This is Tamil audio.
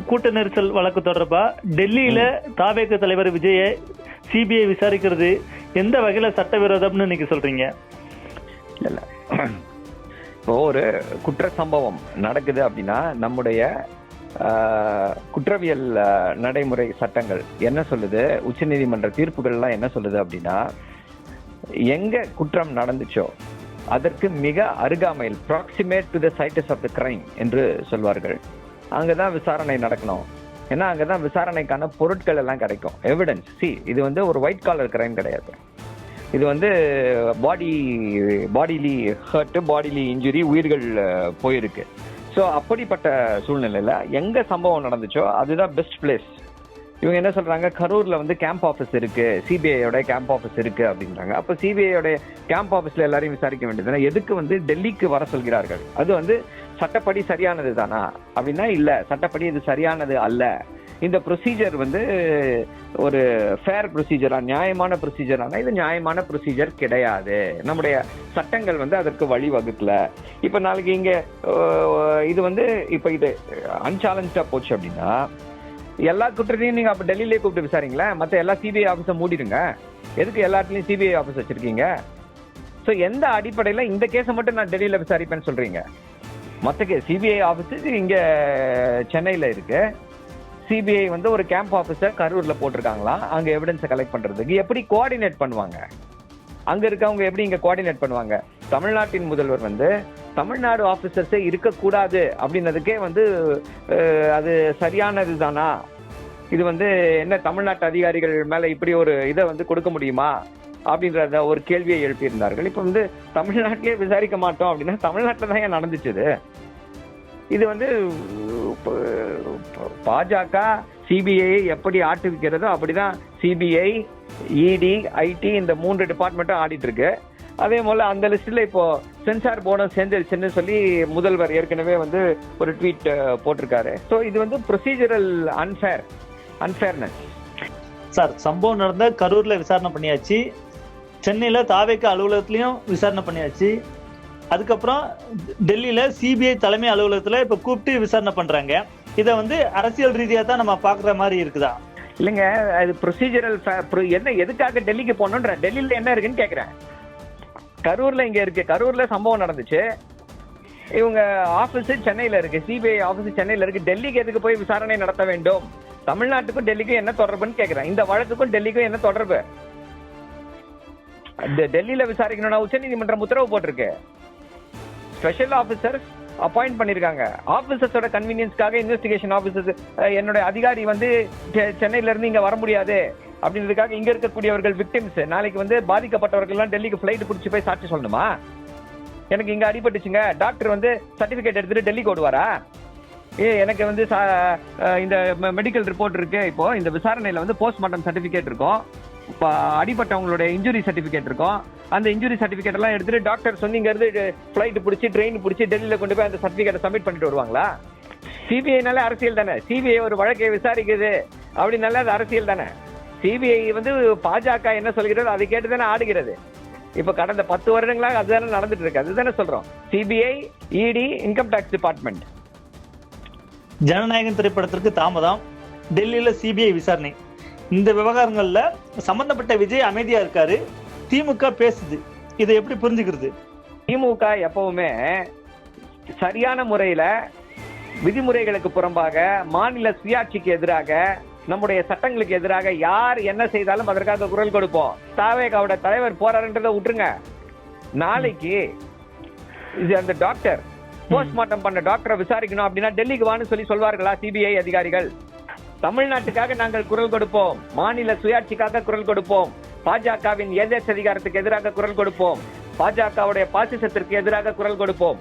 கூட்ட நெரிசல் வழக்கு தொடர்பா டெல்லியில தாவேக தலைவர் விஜயை சிபிஐ விசாரிக்கிறது எந்த வகையில சட்டவிரோதம்னு நீங்க சொல்றீங்க? இல்ல, இப்போ ஒரு குற்ற சம்பவம் நடக்குது அப்படின்னா நம்முடைய குற்றவியல் நடைமுறை சட்டங்கள் என்ன சொல்லுது, உச்சநீதிமன்ற தீர்ப்புகள்லாம் என்ன சொல்லுது அப்படின்னா, எங்க குற்றம் நடந்துச்சோ அதற்கு மிக அருகாமையில் proximate to the sites of the crime என்று சொல்வார்கள். அங்கதான் விசாரணை நடக்கணும். ஏன்னா அங்கதான் விசாரணைக்கான பொருட்கள் எல்லாம் கிடைக்கும், எவிடன்ஸ். இது வந்து ஒரு ஒயிட் காலர் கிரைம் கிடையாது. இது வந்து பாடிலி ஹர்ட், பாடிலி இன்ஜுரி, உயிர்கள் போயிருக்கு. ஸோ அப்படிப்பட்ட சூழ்நிலையில எங்க சம்பவம் நடந்துச்சோ அதுதான் பெஸ்ட் பிளேஸ். இவங்க என்ன சொல்றாங்க, கரூர்ல வந்து கேம்ப் ஆஃபீஸ் இருக்கு, சிபிஐயோட கேம்ப் ஆஃபீஸ் இருக்கு அப்படின்றாங்க. அப்ப சிபிஐயோட கேம்ப் ஆஃபீஸ்ல எல்லாரையும் விசாரிக்க வேண்டியதுனா எதுக்கு வந்து டெல்லிக்கு வர சொல்கிறார்கள்? அது வந்து சட்டப்படி சரியானது தானா அப்படின்னா இல்ல, சட்டப்படி இது சரியானது அல்ல. இந்த ப்ரொசீஜர் வந்து ஒரு ஃபேர் ப்ரொசீஜரா, நியாயமான ப்ரொசீஜரானா இது நியாயமான ப்ரொசீஜர் கிடையாது. நம்முடைய சட்டங்கள் வந்து அதற்கு வழி வகுக்கல. இப்ப நாளைக்கு இங்க இது வந்து இப்ப இது அன்சாலஞ்சா போச்சு அப்படின்னா எல்லா குற்றத்தையும் நீங்க அப்ப டெல்லியிலே கூப்பிட்டு விசாரிங்களேன். மற்ற எல்லா சிபிஐ ஆஃபீஸை மூடிடுங்க. எதுக்கு எல்லா இடத்துலயும் சிபிஐ ஆஃபீஸ் வச்சிருக்கீங்க? ஸோ எந்த அடிப்படையில இந்த கேஸை மட்டும் நான் டெல்லியில விசாரிப்பேன்னு சொல்றீங்க? மற்ற கேஸ் சிபிஐ ஆஃபீஸ் இங்க சென்னையில இருக்கு. சிபிஐ வந்து ஒரு கேம்ப் ஆஃபீஸர் கரூர்ல போட்டிருக்காங்களா, அங்க எவிடன்ஸை கலெக்ட் பண்றதுக்கு எப்படி கோஆர்டினேட் பண்ணுவாங்க? அங்க இருக்கவங்க எப்படி இங்க கோஆர்டினேட் பண்ணுவாங்க? தமிழ்நாட்டின் முதல்வர் வந்து தமிழ்நாடு ஆபீசர்ஸே இருக்கக்கூடாது அப்படின்னதுக்கே வந்து அது சரியானது தானா? இது வந்து என்ன தமிழ்நாட்டு அதிகாரிகள் மேல இப்படி ஒரு இதை வந்து கொடுக்க முடியுமா அப்படின்றத ஒரு கேள்வியை எழுப்பியிருந்தார்கள். இப்ப வந்து தமிழ்நாட்டிலே விசாரிக்க மாட்டோம் அப்படின்னா தமிழ்நாட்டில் தான் ஏன் நடந்துச்சு? இது வந்து பாஜக சிபிஐ எப்படி ஆட்டுவிக்கிறதோ அப்படிதான் சிபிஐ, இடி, ஐடி இந்த 3 டிபார்ட்மெண்ட்டும் ஆடிட்டு இருக்கு. அதே போல அந்த லிஸ்ட்ல இப்போ சென்சார் போர்டும் சேர்ந்துருச்சுன்னு சொல்லி முதல்வர் ஏற்கனவே வந்து ஒரு ட்வீட் போட்டிருக்காரு. ஸோ இது வந்து ப்ரொசீஜரல் அன்ஃபேர்னஸ். சார், சம்பவம் நடந்த கரூர்ல விசாரணை பண்ணியாச்சு, சென்னையில தாவேக அலுவலகத்திலையும் விசாரணை பண்ணியாச்சு, அதுக்கப்புறம் டெல்லியில சிபிஐ தலைமை அலுவலகத்துல இப்ப கூப்பிட்டு விசாரணை பண்றாங்க. இதை வந்து அரசியல் ரீதியா தான் நம்ம பாக்குற மாதிரி இருக்குதா? இல்லைங்க, அது ப்ரொசீஜரல். என்ன எதுக்காக டெல்லிக்கு போகணுன்ற, டெல்லியில என்ன இருக்குன்னு கேக்குறேன். கரூர்ல இங்க இருக்கு, கரூர்ல சம்பவம் நடந்துச்சு, இவங்க ஆபீஸ் சென்னையில இருக்கு, சிபிஐ ஆபீஸ் சென்னையில இருக்கு. டெல்லிக்கு எதுக்கு போய் விசாரணை நடத்த வேண்டும்? தமிழ்நாட்டுக்கும் டெல்லிக்கும் என்ன தொடர்புன்னு கேக்குறேன். இந்த வழக்குக்கும் டெல்லிக்கும் என்ன தொடர்பு? டெல்லியில விசாரிக்கணும்னா உச்சநீதிமன்றம் உத்தரவு போட்டிருக்கு. ஸ்பெஷல் ஆபீசர்ஸ் அப்பாயிண்ட் பண்ணிருக்காங்க. ஆபீசர்ஸோட கன்வீனியன்ஸ்க்காக இன்வெஸ்டிகேஷன் ஆபீசர்ஸ், என்னோட அதிகாரி வந்து சென்னையில இருந்து இங்க வர முடியாது அப்படின்றதுக்காக இங்க இருக்கக்கூடியவர்கள் விக்டிம்ஸ், நாளைக்கு வந்து பாதிக்கப்பட்டவர்கள் எல்லாம் டெல்லிக்கு பிளைட் பிடிச்சி போய் சாட்சி சொல்லணுமா? எனக்கு இங்க அடிபட்டுச்சுங்க, டாக்டர் வந்து சர்டிபிகேட் எடுத்துட்டு டெல்லிக்கு ஓடுவாரா? எனக்கு வந்து இந்த மெடிக்கல் ரிப்போர்ட் இருக்கு, இப்போ இந்த விசாரணையில வந்து போஸ்ட்மார்ட்டம் சர்டிபிகேட் இருக்கும், அடிப்பட்டவங்களுடைய இன்ஜுரி சர்டிபிகேட் இருக்கும். அந்த இன்ஜுரி சர்டிபிகேட் எல்லாம் எடுத்துட்டு டாக்டர் சொன்னீங்க பிளைட் பிடிச்சி ட்ரெயின் பிடிச்சி டெல்லியில கொண்டு போய் அந்த சர்டிபிகேட்டை சப்மிட் பண்ணிட்டு வருவாங்களா? சிபிஐனால அரசியல் தானே. சிபிஐ ஒரு வழக்கை விசாரிக்குது அப்படின்னால அது அரசியல் தானே. சிபிஐ வந்து பாஜக என்ன சொல்கிறது அதை கேட்டு தானே ஆடுகிறது. இப்ப கடந்த 10 வருடங்களாக அதுதானே நடந்துட்டு இருக்கு. அதுதானே சொல்றோம். சிபிஐ, இடி, இன்கம் டாக்ஸ் டிபார்ட்மெண்ட். ஜனநாயகன் திரைப்படத்திற்கு தாமதம், டெல்லியில சிபிஐ விசாரணை, இந்த விவகாரங்கள்ல சம்பந்தப்பட்ட விஜய் அமைதியா இருக்காரு, திமுக பேசுது. இதை எப்படி புரிஞ்சுக்கிறது? திமுக எப்பவுமே சரியான முறையில விதிமுறைகளுக்கு புறம்பாக, மாநில சுயாட்சிக்கு எதிராக, நம்முடைய சட்டங்களுக்கு எதிராக யார் என்ன செய்தாலும் அதற்காக குரல் கொடுப்போம். தாவேகாவோட தலைவர் போறாருன்றதை விட்டுருங்க. நாளைக்கு அந்த டாக்டர் போஸ்ட்மார்ட்டம் பண்ண டாக்டரை விசாரிக்கணும் அப்படின்னா டெல்லிக்கு வான்னு சொல்லி சொல்வார்களா சிபிஐ அதிகாரிகள்? தமிழ்நாட்டுக்காக நாங்கள் குரல் கொடுப்போம், மாநில சுயாட்சிக்காக குரல் கொடுப்போம், பாஜகவின் எதேச்ச அதிகாரத்துக்கு எதிராக குரல் கொடுப்போம், பாஜகவுடைய பாசிசத்திற்கு எதிராக குரல் கொடுப்போம்.